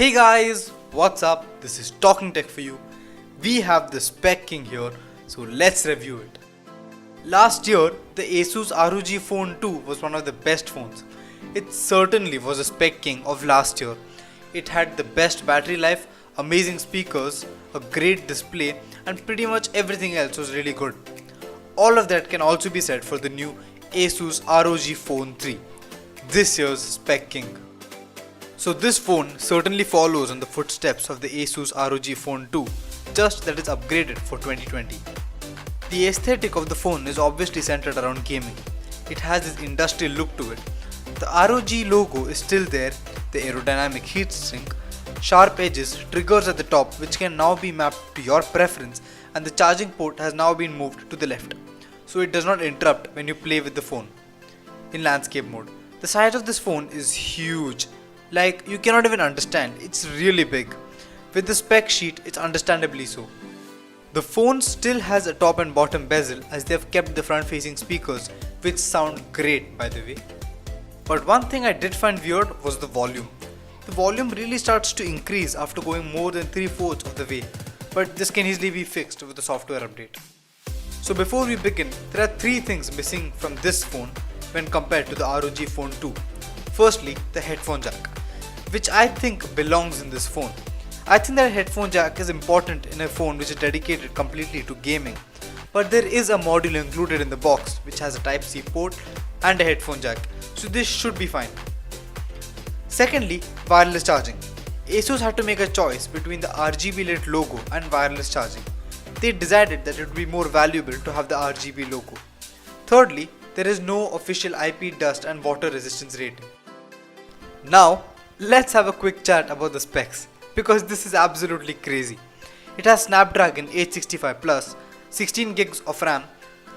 Hey guys, what's up? This is Talking Tech for you. We have the Spec King here, so let's review it. Last year, the ASUS ROG Phone 2 was one of the best phones. It certainly was a Spec King of last year. It had the best battery life, amazing speakers, a great display, and pretty much everything else was really good. All of that can also be said for the new ASUS ROG Phone 3, this year's Spec King. So this phone certainly follows on the footsteps of the ASUS ROG Phone 2, just that it's upgraded for 2020. The aesthetic of the phone is obviously centered around gaming. It has this industrial look to it. The ROG logo is still there, the aerodynamic heatsink, sharp edges, triggers at the top which can now be mapped to your preference, and the charging port has now been moved to the left, so it does not interrupt when you play with the phone. In landscape mode, the size of this phone is huge. Like, you cannot even understand, it's really big. With the spec sheet, it's understandably so. The phone still has a top and bottom bezel as they have kept the front facing speakers, which sound great by the way. But one thing I did find weird was the volume. The volume really starts to increase after going more than 3/4 of the way, but this can easily be fixed with a software update. So before we begin, there are 3 things missing from this phone when compared to the ROG Phone 2. Firstly, the headphone jack, which I think belongs in this phone. I think that a headphone jack is important in a phone which is dedicated completely to gaming, but there is a module included in the box which has a Type-C port and a headphone jack, so this should be fine. Secondly, wireless charging. ASUS had to make a choice between the RGB lit logo and wireless charging. They decided that it would be more valuable to have the RGB logo. Thirdly, there is no official IP dust and water resistance rating. Now, let's have a quick chat about the specs, because this is absolutely crazy. It has Snapdragon 865 Plus, 16 gigs of RAM,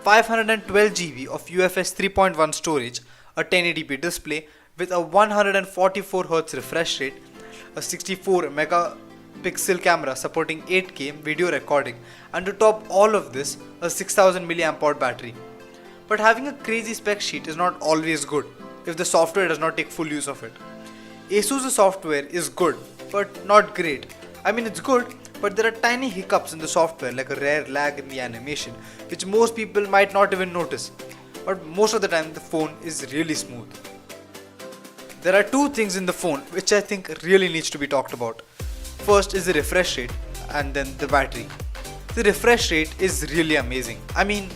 512 GB of UFS 3.1 storage, a 1080p display with a 144Hz refresh rate, a 64 megapixel camera supporting 8K video recording, and to top all of this, a 6000 mAh battery. But having a crazy spec sheet is not always good if the software does not take full use of it. ASUS software is good, but not great. I mean, it's good, but there are tiny hiccups in the software like a rare lag in the animation, which most people might not even notice. But most of the time the phone is really smooth. There are 2 things in the phone which I think really needs to be talked about. First is the refresh rate and then the battery. The refresh rate is really amazing. I mean,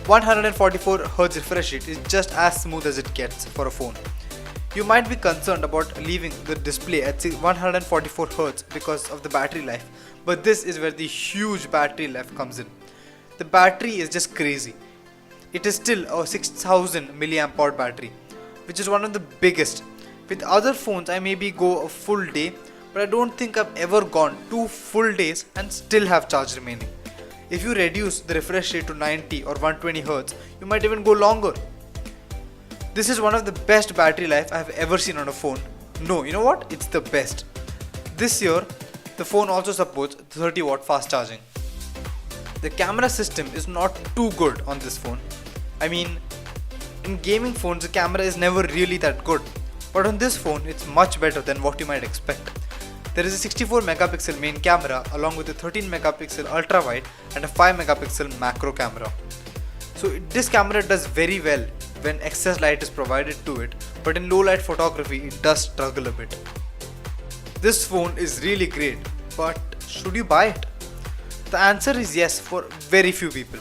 144Hz refresh rate is just as smooth as it gets for a phone. You might be concerned about leaving the display at 144Hz because of the battery life, but this is where the huge battery life comes in. The battery is just crazy. It is still a 6000 mAh battery, which is one of the biggest. With other phones I maybe go a full day, but I don't think I've ever gone 2 full days and still have charge remaining. If you reduce the refresh rate to 90 or 120Hz, you might even go longer. This is one of the best battery life I have ever seen on a phone. No, you know what? It's the best. This year, the phone also supports 30W fast charging. The camera system is not too good on this phone. I mean, in gaming phones, the camera is never really that good. But on this phone, it's much better than what you might expect. There is a 64 megapixel main camera along with a 13 megapixel ultra wide and a 5 megapixel macro camera. So this camera does very well when excess light is provided to it, but in low light photography it does struggle a bit. This phone is really great, but should you buy it? The answer is yes for very few people.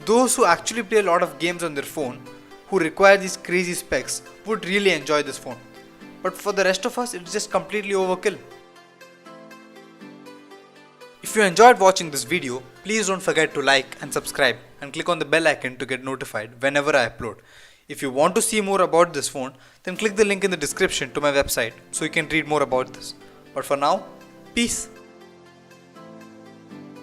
Those who actually play a lot of games on their phone, who require these crazy specs, would really enjoy this phone. But for the rest of us, it's just completely overkill. If you enjoyed watching this video, please don't forget to like and subscribe and click on the bell icon to get notified whenever I upload. If you want to see more about this phone, then click the link in the description to my website so you can read more about this. But for now, peace.